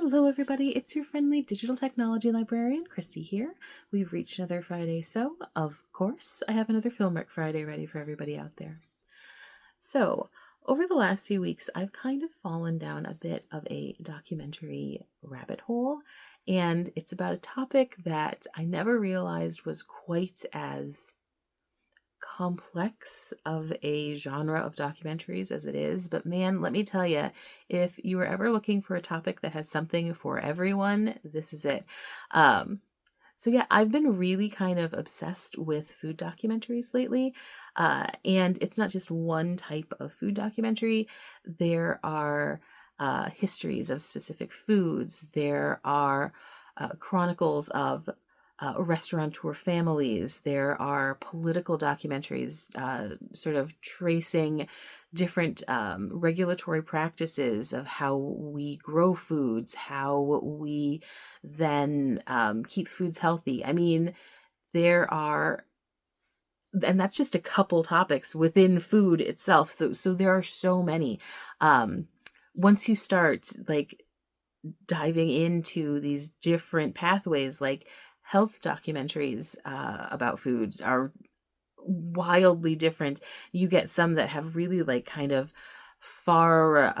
Hello everybody, it's your friendly digital technology librarian, Christy here. We've reached another Friday, so of course I have another Film Rec Friday ready for everybody out there. So, over the last few weeks, I've kind of fallen down a bit of a documentary rabbit hole, and it's about a topic that I never realized was quite as complex of a genre of documentaries as it is. But man, let me tell you, if you were ever looking for a topic that has something for everyone, this is it. So yeah, I've been really kind of obsessed with food documentaries lately. And it's not just one type of food documentary. There are histories of specific foods. There are chronicles of restaurateur families. There are political documentaries sort of tracing different regulatory practices of how we grow foods, how we then keep foods healthy. I mean, there are, and that's just a couple topics within food itself. So there are so many. Once you start like diving into these different pathways, like health documentaries about food are wildly different. You get some that have really like kind of far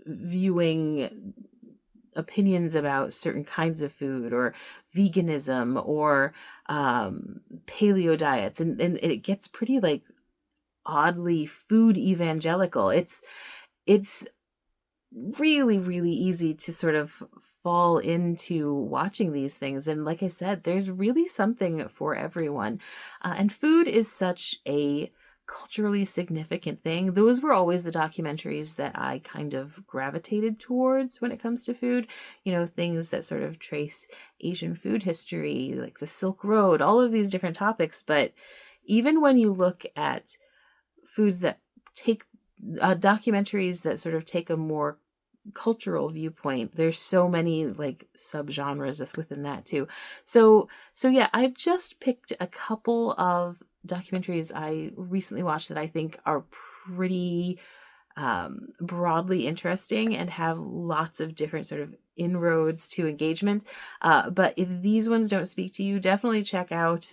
viewing opinions about certain kinds of food or veganism or paleo diets, and it gets pretty like oddly food evangelical. It's really, really easy to sort of fall into watching these things. And like I said, there's really something for everyone. And food is such a culturally significant thing. Those were always the documentaries that I kind of gravitated towards when it comes to food. You know, things that sort of trace Asian food history, like the Silk Road, all of these different topics. But even when you look at foods that take documentaries that sort of take a more cultural viewpoint, there's so many like subgenres within that too. So yeah, I've just picked a couple of documentaries I recently watched that I think are pretty broadly interesting and have lots of different sort of inroads to engagement. But if these ones don't speak to you, definitely check out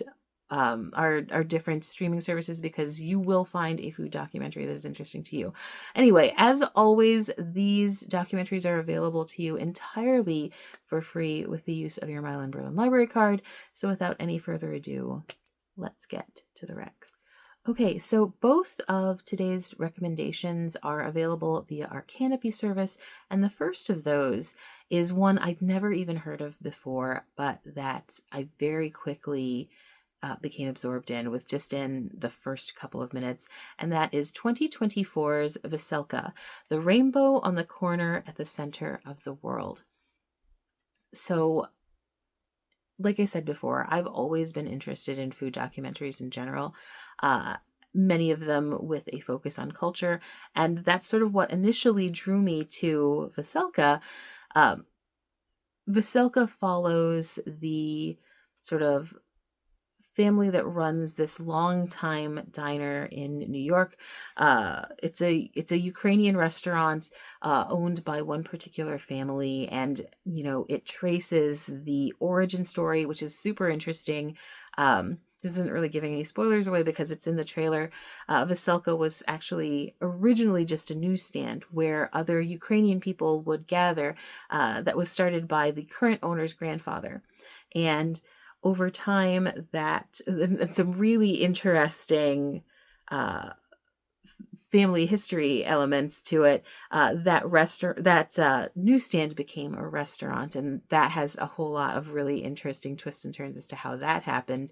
our different streaming services, because you will find a food documentary that is interesting to you. Anyway, as always, these documentaries are available to you entirely for free with the use of your Milan-Berlin library card. So without any further ado, let's get to the recs. Okay, so both of today's recommendations are available via our Canopy service, and the first of those is one I'd never even heard of before, but that I very quickly became absorbed in within the first couple of minutes, and that is 2024's Veselka, the rainbow on the corner at the center of the world. So, like I said before, I've always been interested in food documentaries in general, many of them with a focus on culture, and that's sort of what initially drew me to Veselka. Veselka follows the sort of family that runs this long-time diner in New York. It's a Ukrainian restaurant owned by one particular family, and you know, it traces the origin story, which is super interesting. This isn't really giving any spoilers away because it's in the trailer. Veselka was actually originally just a newsstand where other Ukrainian people would gather, that was started by the current owner's grandfather. And over time, and some really interesting family history elements to it, that newsstand became a restaurant, and that has a whole lot of really interesting twists and turns as to how that happened,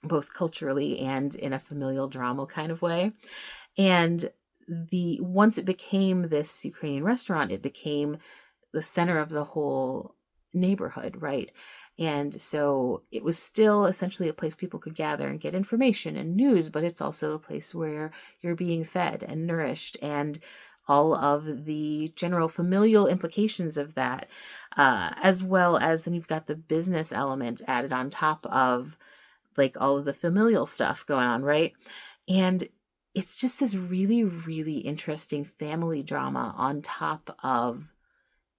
both culturally and in a familial drama kind of way. And once it became this Ukrainian restaurant, it became the center of the whole neighborhood, right? And so it was still essentially a place people could gather and get information and news, but it's also a place where you're being fed and nourished, and all of the general familial implications of that, as well as then you've got the business element added on top of like all of the familial stuff going on, right? And it's just this really, really interesting family drama on top of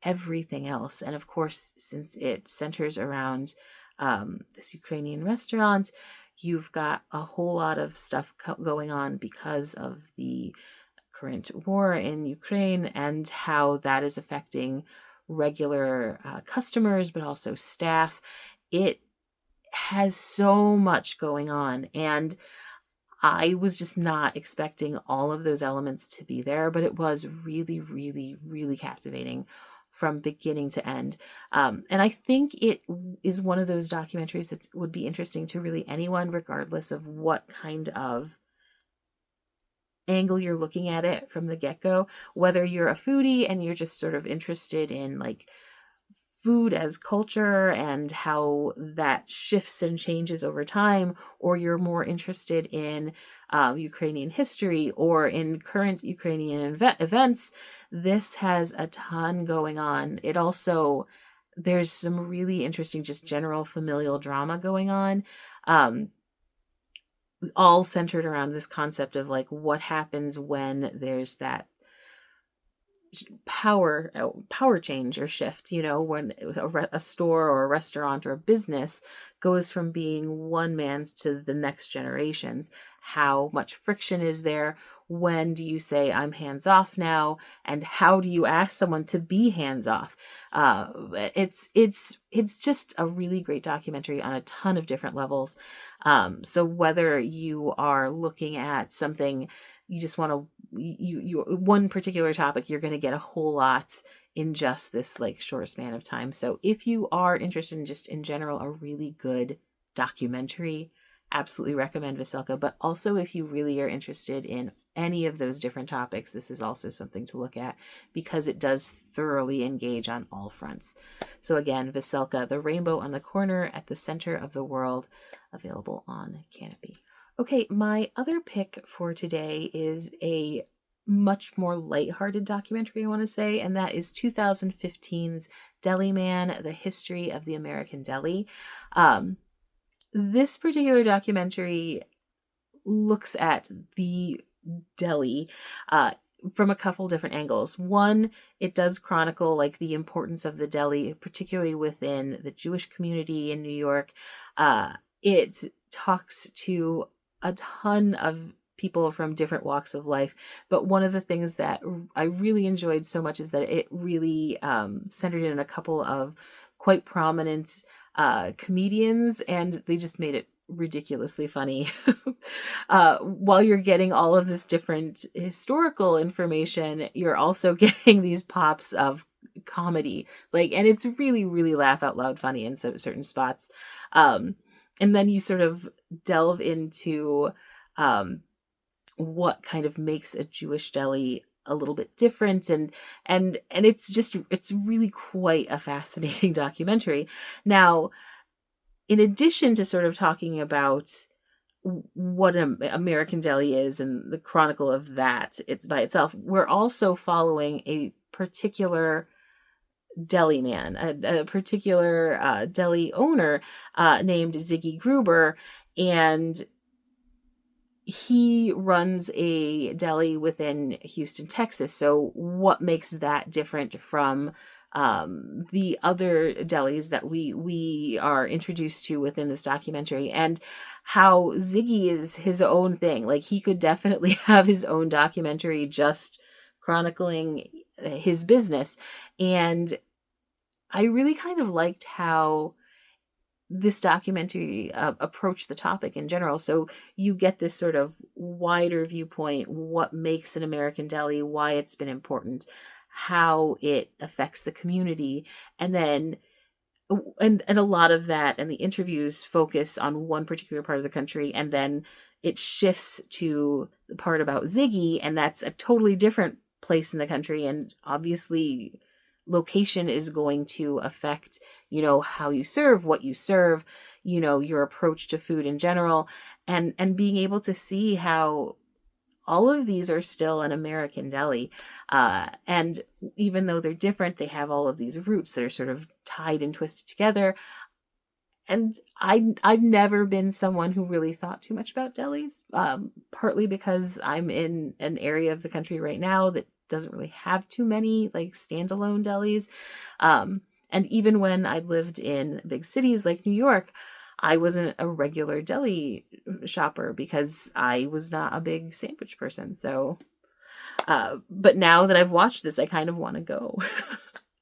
everything else. And of course, since it centers around this Ukrainian restaurant, you've got a whole lot of stuff going on because of the current war in Ukraine and how that is affecting regular customers, but also staff. It has so much going on. And I was just not expecting all of those elements to be there, but it was really, really, really captivating from beginning to end. And I think it is one of those documentaries that would be interesting to really anyone, regardless of what kind of angle you're looking at it from the get-go, whether you're a foodie and you're just sort of interested in like food as culture and how that shifts and changes over time, or you're more interested in Ukrainian history or in current Ukrainian events. This has a ton going on. It also, there's some really interesting just general familial drama going on, all centered around this concept of like what happens when there's that power change or shift, when a store or a restaurant or a business goes from being one man's to the next generations. How much friction is there? When do you say I'm hands off now? And how do you ask someone to be hands off? It's just a really great documentary on a ton of different levels. So whether you are looking at something you just want to, you one particular topic, you're going to get a whole lot in just this like short span of time. So if you are interested in just in general a really good documentary, absolutely recommend Veselka. But also if you really are interested in any of those different topics, this is also something to look at because it does thoroughly engage on all fronts. So again, Veselka, The Rainbow on the Corner at the Center of the World, available on Canopy. Okay, my other pick for today is a much more lighthearted documentary, I want to say, and that is 2015's Deli Man, The History of the American Deli. This particular documentary looks at the deli from a couple different angles. One, it does chronicle like the importance of the deli, particularly within the Jewish community in New York. It talks to a ton of people from different walks of life. But one of the things that I really enjoyed so much is that it really centered in a couple of quite prominent comedians, and they just made it ridiculously funny. While you're getting all of this different historical information, you're also getting these pops of comedy, and it's really, really laugh out loud funny in certain spots. And then you sort of delve into what kind of makes a Jewish deli a little bit different, and it's really quite a fascinating documentary. Now, in addition to sort of talking about what an American deli is and the chronicle of that, it's by itself, we're also following a particular deli man, a particular deli owner named Ziggy Gruber, and he runs a deli within Houston, Texas. So what makes that different from the other delis that we are introduced to within this documentary, and how Ziggy is his own thing? Like, he could definitely have his own documentary just chronicling his business. And I really kind of liked how this documentary approached the topic in general. So you get this sort of wider viewpoint, what makes an American deli, why it's been important, how it affects the community. And then and a lot of that and the interviews focus on one particular part of the country, and then it shifts to the part about Ziggy, and that's a totally different place in the country. And obviously location is going to affect, how you serve, what you serve, your approach to food in general, and being able to see how all of these are still an American deli. And even though they're different, they have all of these roots that are sort of tied and twisted together. And I've never been someone who really thought too much about delis, partly because I'm in an area of the country right now that doesn't really have too many like standalone delis. And even when I lived in big cities like New York, I wasn't a regular deli shopper because I was not a big sandwich person. So, but now that I've watched this, I kind of want to go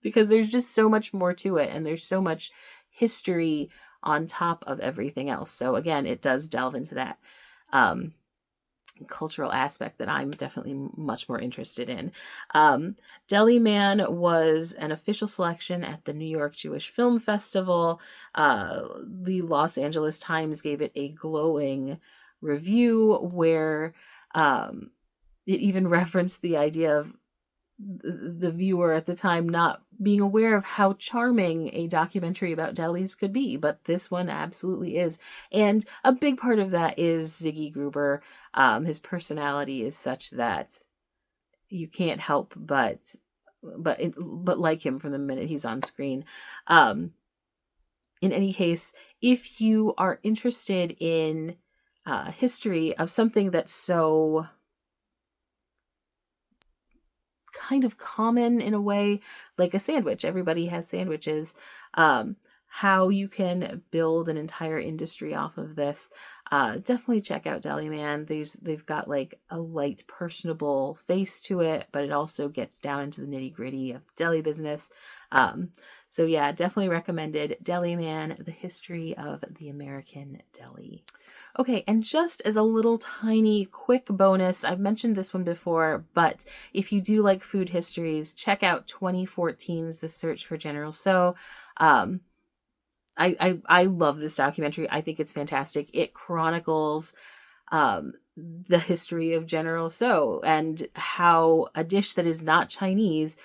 because there's just so much more to it, and there's so much history on top of everything else. So again, it does delve into that cultural aspect that I'm definitely much more interested in. Deli Man was an official selection at the New York Jewish Film Festival. The Los Angeles Times gave it a glowing review where it even referenced the idea of the viewer at the time not being aware of how charming a documentary about delis could be, but this one absolutely is. And a big part of that is Ziggy Gruber. His personality is such that you can't help but like him from the minute he's on screen. In any case, if you are interested in history of something that's so kind of common in a way, like a sandwich. Everybody has sandwiches. How you can build an entire industry off of this. Definitely check out Deli Man. They've got like a light, personable face to it, but it also gets down into the nitty gritty of the deli business. So yeah, definitely recommended. Deli Man, the history of the American deli. Okay, and just as a little tiny quick bonus, I've mentioned this one before, but if you do like food histories, check out 2014's The Search for General Tso. I love this documentary. I think it's fantastic. It chronicles the history of General Tso and how a dish that is not Chinese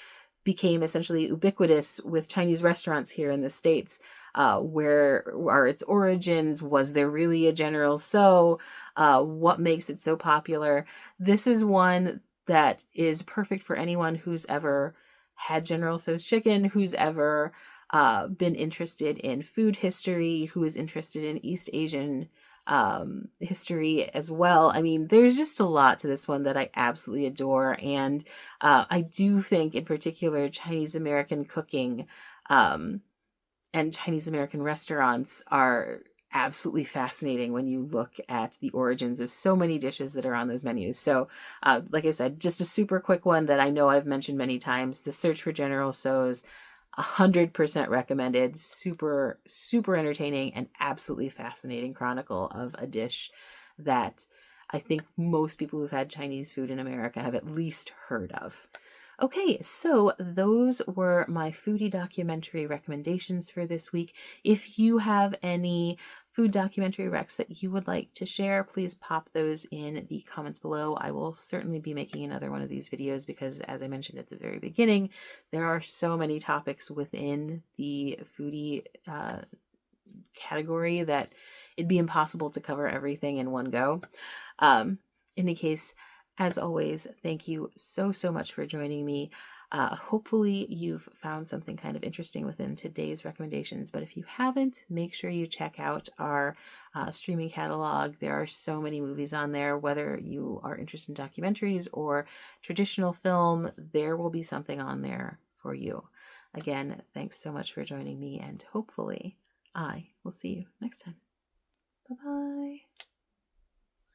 became essentially ubiquitous with Chinese restaurants here in the States. Where are its origins? Was there really a General Tso? What makes it so popular? This is one that is perfect for anyone who's ever had General Tso's chicken, who's ever been interested in food history, who is interested in East Asian history as well. I mean, there's just a lot to this one that I absolutely adore. And I do think in particular Chinese American cooking and Chinese American restaurants are absolutely fascinating when you look at the origins of so many dishes that are on those menus. So, like I said, just a super quick one that I know I've mentioned many times, The Search for General Tso's, 100% recommended. Super, super entertaining and absolutely fascinating chronicle of a dish that I think most people who've had Chinese food in America have at least heard of. Okay, so those were my foodie documentary recommendations for this week. If you have any food documentary recs that you would like to share, please pop those in the comments below. I will certainly be making another one of these videos because, as I mentioned at the very beginning, there are so many topics within the foodie category that it'd be impossible to cover everything in one go. In any case, as always, thank you so much for joining me. Hopefully you've found something kind of interesting within today's recommendations, but if you haven't, make sure you check out our streaming catalog. There are so many movies on there. Whether you are interested in documentaries or traditional film, there will be something on there for you. Again, thanks so much for joining me, and hopefully I will see you next time. Bye-bye.